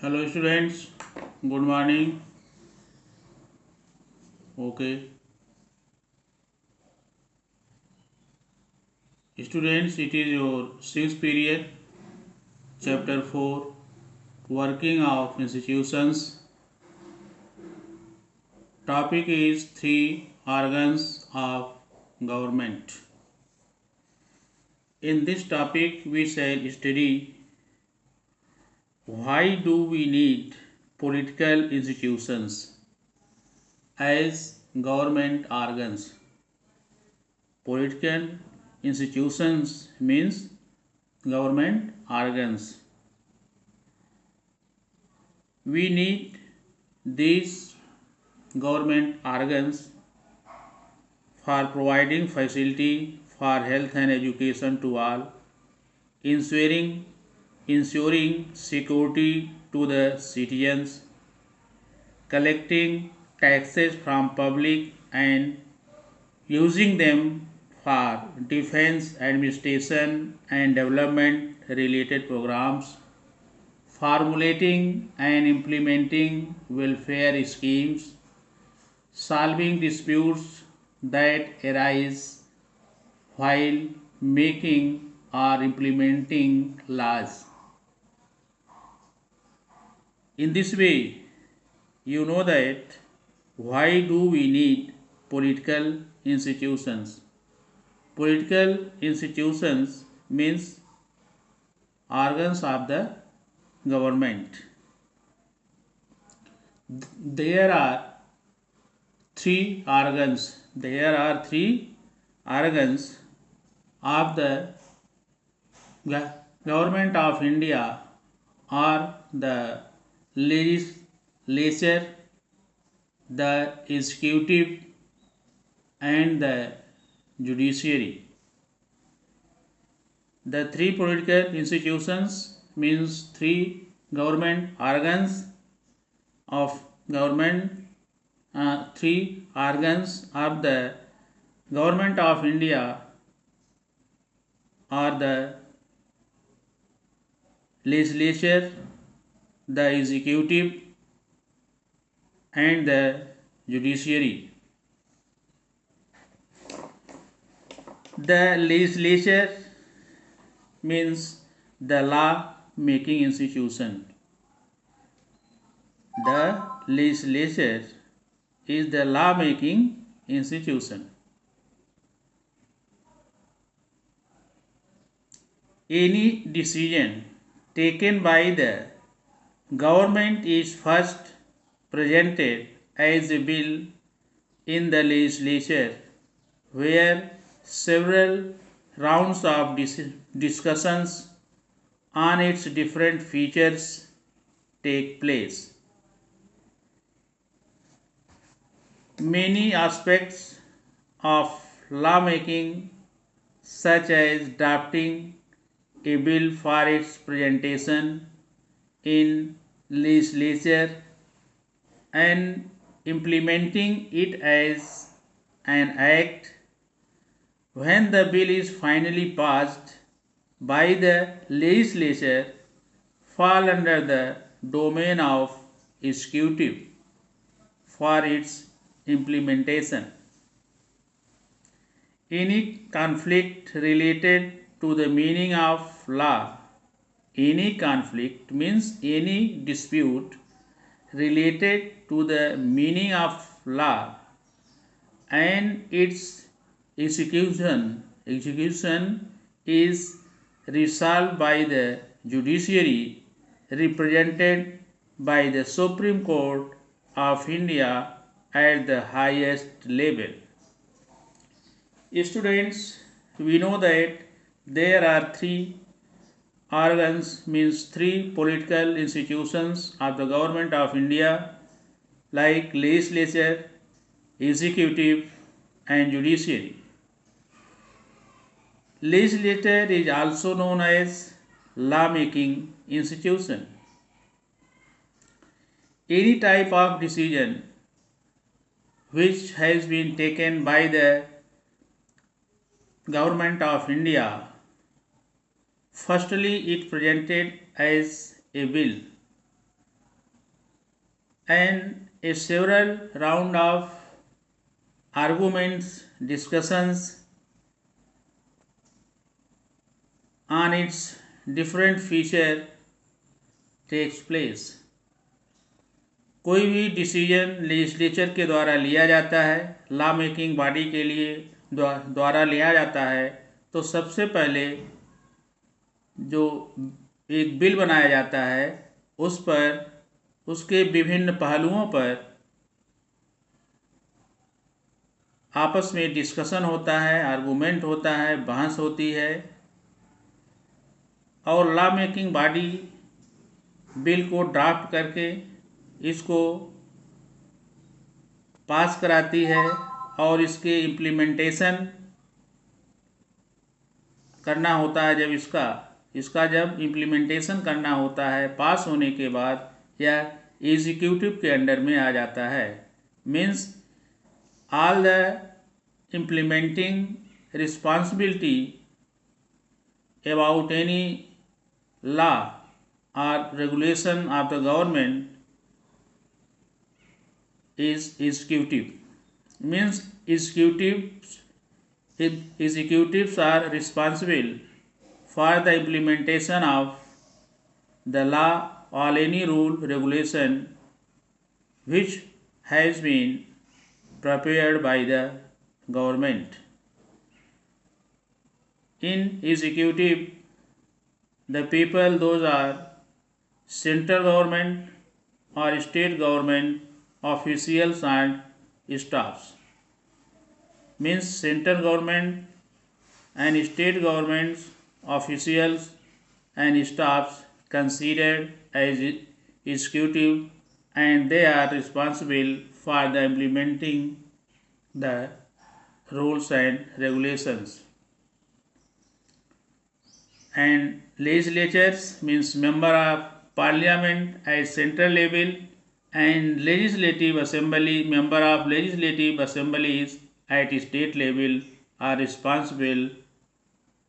Hello students, good morning. Okay, students, it is your sixth period, chapter 4, working of institutions. Topic is three organs of government. In this topic, we shall study why do we need political institutions as government organs. Political institutions means government organs. We need these government organs for providing facility for health and education to all, ensuring security to the citizens, collecting taxes from public and using them for defense administration and development related programs, formulating and implementing welfare schemes, solving disputes that arise while making or implementing laws. In this way, you know that why do we need political institutions? Political institutions means organs of the government. There are three organs. There are three organs of the government of India are the legislature, the executive, and the judiciary. The three political institutions means three government organs of government, three organs of the government of India are the legislature, the executive, and the judiciary. The legislature means the law making institution. The legislature is the law making institution. Any decision taken by the government is first presented as a bill in the legislature, where several rounds of discussions on its different features take place. Many aspects of lawmaking, such as drafting a bill for its presentation in legislature and implementing it as an act when the bill is finally passed by the legislature, fall under the domain of executive for its implementation. Any conflict related to the meaning of law. Any conflict means any dispute related to the meaning of law and its execution is resolved by the judiciary represented by the Supreme Court of India at the highest level. Students, we know that there are three organs means three political institutions of the government of India like legislature, executive, and judiciary. Legislature is also known as law-making institution. Any type of decision which has been taken by the government of India, firstly it presented as a bill and a several round of arguments, discussions on its different feature takes place. कोई भी decision legislature के द्वारा लिया जाता है, law making body के लिए द्वारा लिया जाता है, तो सबसे पहले जो एक बिल बनाया जाता है उस पर उसके विभिन्न पहलुओं पर आपस में डिस्कशन होता है, आर्गूमेंट होता है, बहस होती है और लॉ मेकिंग बॉडी बिल को ड्राफ्ट करके इसको पास कराती है और इसके इम्प्लीमेंटेशन करना होता है। जब इसका जब इम्प्लीमेंटेशन करना होता है, पास होने के बाद यह एग्जीक्यूटिव के अंडर में आ जाता है। Means all the implementing responsibility about any law or regulation of the government is executive. Means executives are responsible for the implementation of the law or any rule regulation which has been prepared by the government. In executive, the people, those are central government or state government officials and staffs. Means central government and state governments officials and staffs considered as executive, and they are responsible for the implementing the rules and regulations. And legislatures means member of parliament at central level, and legislative assembly, member of legislative assemblies at state level are responsible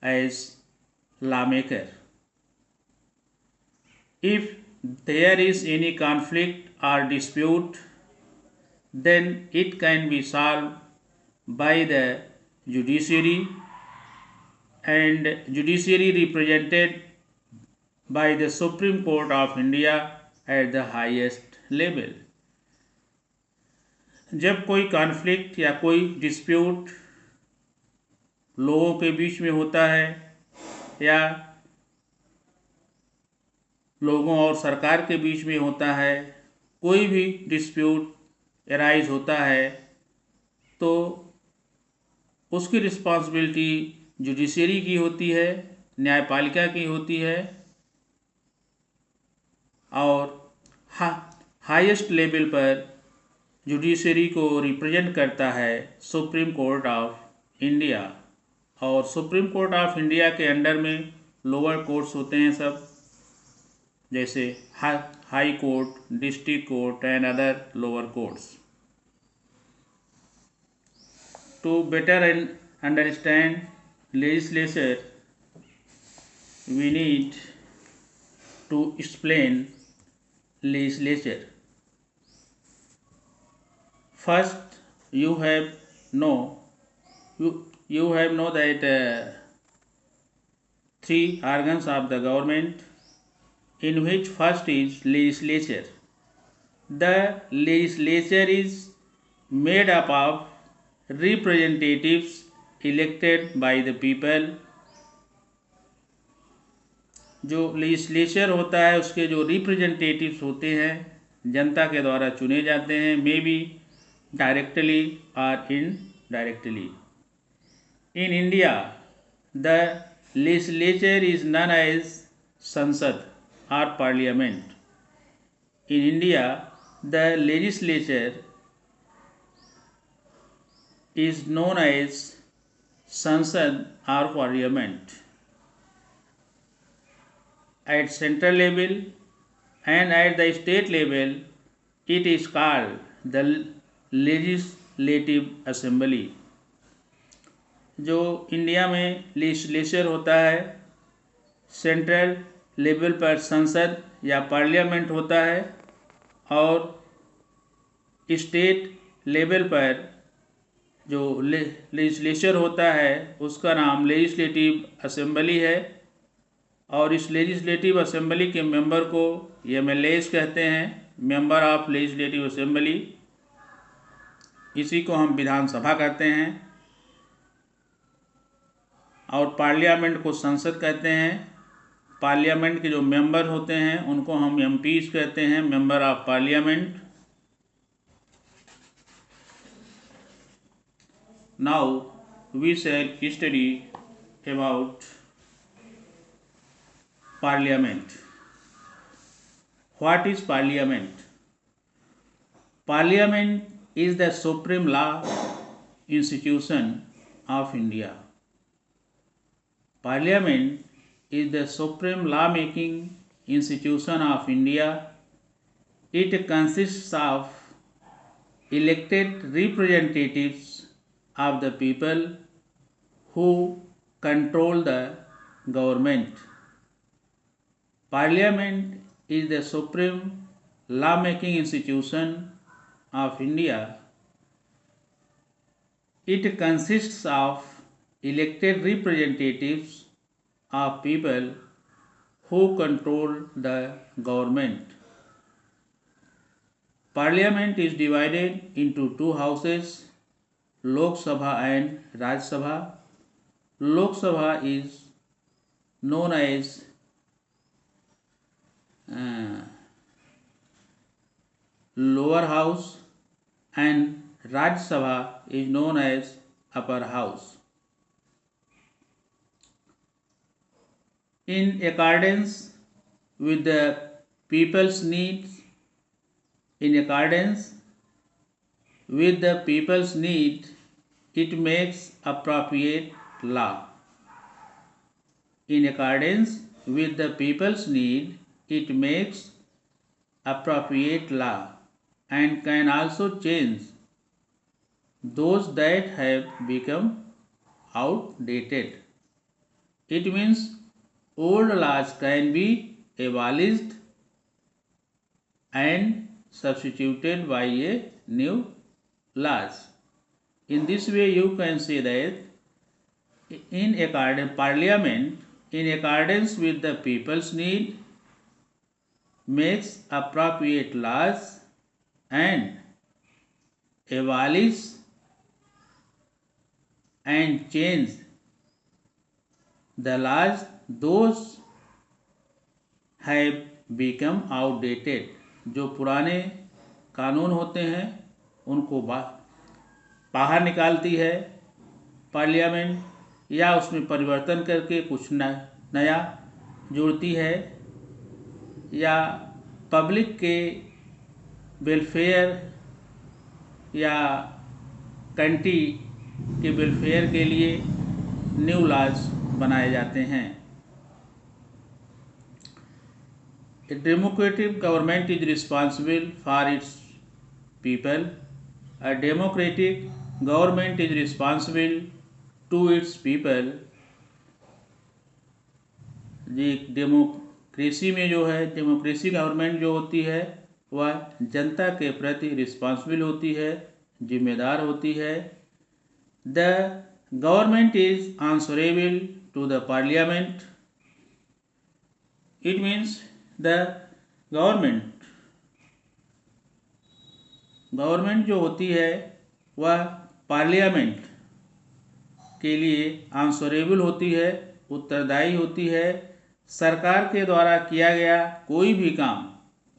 as lawmaker. If there is any conflict or dispute, then it can be solved by the judiciary, and judiciary represented by the Supreme Court of India at the highest level. जब कोई conflict या कोई dispute लोगों के बीच में होता है या लोगों और सरकार के बीच में होता है, कोई भी डिस्प्यूट एराइज होता है, तो उसकी रिस्पॉन्सिबिलिटी जुडिशरी की होती है, न्यायपालिका की होती है, और हाईएस्ट लेवल पर जुडिशरी को रिप्रेजेंट करता है सुप्रीम कोर्ट ऑफ इंडिया। और सुप्रीम कोर्ट ऑफ इंडिया के अंडर में लोअर कोर्ट्स होते हैं सब, जैसे high court, district court and other lower courts. To better understand legislature, we need to explain legislature. First, you have know that three organs of the government, in which first is legislature. The legislature is made up of representatives elected by the people. जो legislature होता है उसके जो representatives होते हैं जनता के द्वारा चुने जाते हैं, मे बी डायरेक्टली और indirectly. In India the legislature is known as Sansad और पार्लियामेंट. इन इंडिया द लेजिस्लेचर is known as Sansad or Parliament. At central level and at the state level, it is called the Legislative Assembly. जो India में legislature होता है, central level पर संसद या पार्लियामेंट होता है, और स्टेट लेवल पर जो लेजिस्लेचर होता है उसका नाम लेजिस्लेटिव असेंबली है, और इस लेजिस्लेटिव असेंबली के मेंबर को एमएलएस कहते हैं, मेंबर ऑफ लेजिस्लेटिव असेंबली। इसी को हम विधानसभा कहते हैं, और पार्लियामेंट को संसद कहते हैं। पार्लियामेंट के जो मेंबर होते हैं उनको हम एमपीज कहते हैं, member of parliament. Now we shall study about parliament. What is parliament? Parliament is the supreme law institution of India. Parliament is the supreme law-making institution of India. It consists of elected representatives of the people who control the government. Parliament is the supreme law-making institution of India. It consists of elected representatives of people who control the government. Parliament is divided into two houses, Lok Sabha and Raj Sabha. Lok Sabha is known as lower house and Rajya Sabha is known as upper house. In accordance with the people's needs, it makes appropriate law. In accordance with the people's need, it makes appropriate law and can also change those that have become outdated. It means old laws can be abolished and substituted by a new laws. In this way you can say that Parliament, in accordance with the people's need, makes appropriate laws and abolish and change the laws those have become outdated. जो पुराने कानून होते हैं उनको बाहर निकालती है parliament, या उसमें परिवर्तन करके कुछ नया जोड़ती है, या पब्लिक के वेलफेयर या कंट्री के वेलफेयर के लिए न्यू लॉज बनाए जाते हैं। A democratic government is responsible for its people. A democratic government is responsible to its people. Democracy में जो है, डेमोक्रेसी गवर्नमेंट जो होती है वह जनता के प्रति रिस्पॉन्सिबल होती है, जिम्मेदार होती है। The government is answerable to the parliament. It means the government जो होती है वह पार्लियामेंट के लिए आंसरेबल होती है, उत्तरदायी होती है। सरकार के द्वारा किया गया कोई भी काम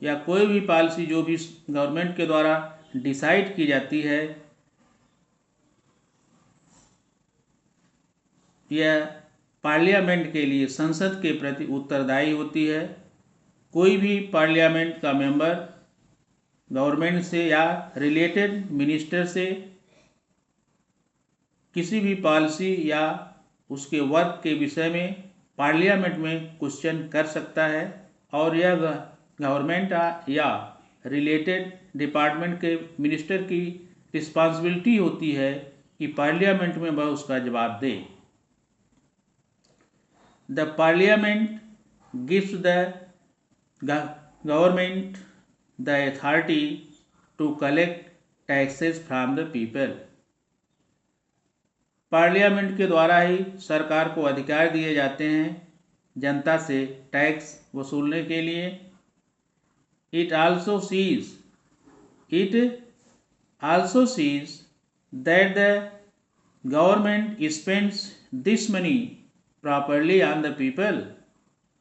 या कोई भी पॉलिसी जो भी गवर्नमेंट के द्वारा डिसाइड की जाती है, यह पार्लियामेंट के लिए संसद के प्रति उत्तरदायी होती है। कोई भी पार्लियामेंट का मेंबर गवर्नमेंट से या रिलेटेड मिनिस्टर से किसी भी पॉलिसी या उसके वर्क के विषय में पार्लियामेंट में क्वेश्चन कर सकता है, और यह गवर्नमेंट या रिलेटेड डिपार्टमेंट के मिनिस्टर की रिस्पॉन्सिबिलिटी होती है कि पार्लियामेंट में वह उसका जवाब दे। The parliament gives the government the authority to collect taxes from the people. Parliament के द्वारा ही सरकार को अधिकार दिए जाते हैं जनता से टैक्स वसूलने के लिए. It also sees that the government spends this money properly on the people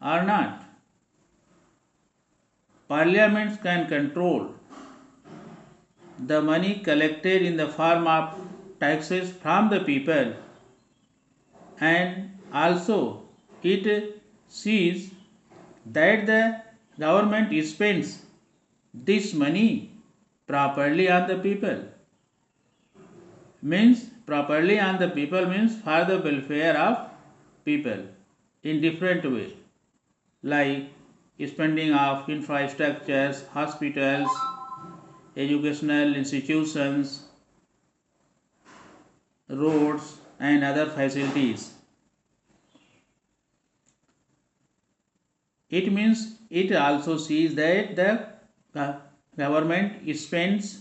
or not. Parliaments can control the money collected in the form of taxes from the people, and also it sees that the government spends this money properly on the people. Means properly on the people means for the welfare of people in different way, like spending of infrastructures, hospitals, educational institutions, roads and other facilities. It means it also sees that the government spends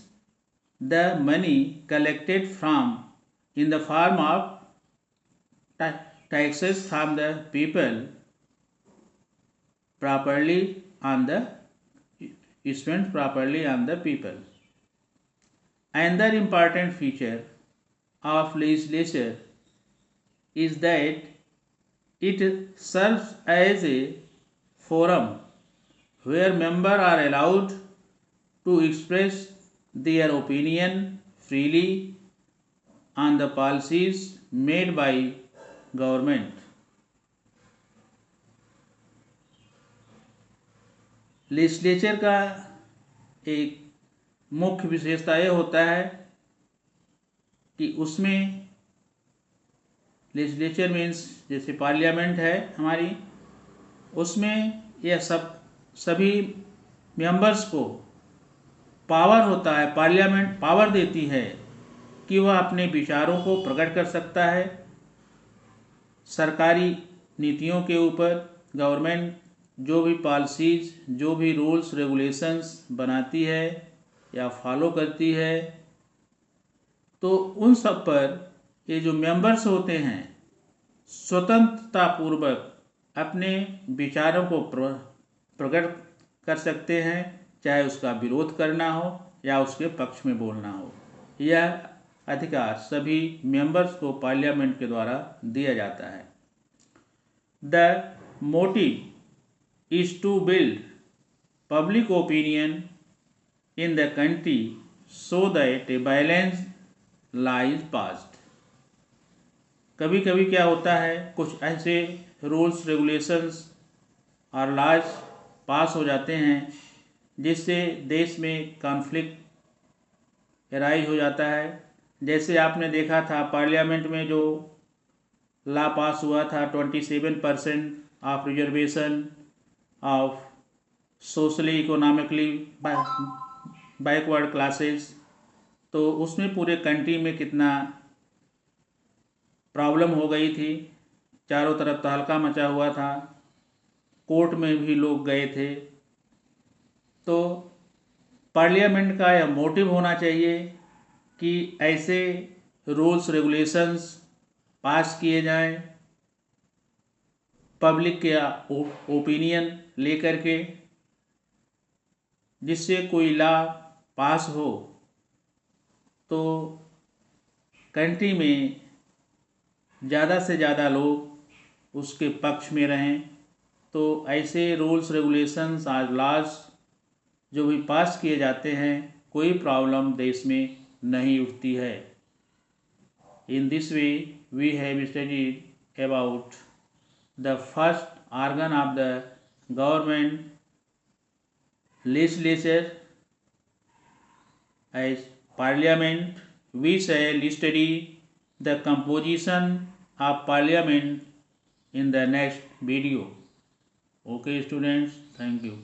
the money collected from in the form of taxes from the people properly on the spent properly on the people. Another important feature of legislature is that it serves as a forum where members are allowed to express their opinion freely on the policies made by government. Legislature का एक मुख्य विशेषता यह होता है कि उसमें legislature means जैसे पार्लियामेंट है हमारी, उसमें यह सभी मेंबर्स को पावर होता है, पार्लियामेंट पावर देती है कि वह अपने विचारों को प्रकट कर सकता है. सरकारी नीतियों के ऊपर गवर्नमेंट जो भी पॉलिसीज, जो भी रूल्स रेगुलेशंस बनाती है या फॉलो करती है, तो उन सब पर ये जो मेंबर्स होते हैं स्वतंत्रतापूर्वक अपने विचारों को प्रकट कर सकते हैं, चाहे उसका विरोध करना हो या उसके पक्ष में बोलना हो. यह अधिकार सभी मेंबर्स को पार्लियामेंट के द्वारा दिया जाता है. The motive is to build public opinion in the country so that a balanced law is passed. कभी कभी क्या होता है, कुछ ऐसे रूल्स रेगुलेशंस और लॉज पास हो जाते हैं जिससे देश में कॉन्फ्लिक्ट अराइज हो जाता है. जैसे आपने देखा था पार्लियामेंट में जो लॉ पास हुआ था 27% of reservation of socially economically backward classes, तो उसमें पूरे कंट्री में कितना प्रॉब्लम हो गई थी, चारों तरफ तहलका मचा हुआ था, कोर्ट में भी लोग गए थे. तो पार्लियामेंट का यह मोटिव होना चाहिए कि ऐसे रूल्स रेगुलेशंस पास किए जाएं पब्लिक के ओपिनियन लेकर के, जिससे कोई लॉ पास हो तो कंट्री में ज़्यादा से ज़्यादा लोग उसके पक्ष में रहें. तो ऐसे रूल्स रेगुलेशंस और लॉज जो भी पास किए जाते हैं, कोई प्रॉब्लम देश में नहीं उठती है. In this way we have studied about the first organ of the government, legislature, as parliament. We shall study the composition of parliament in the next video. Okay students, thank you.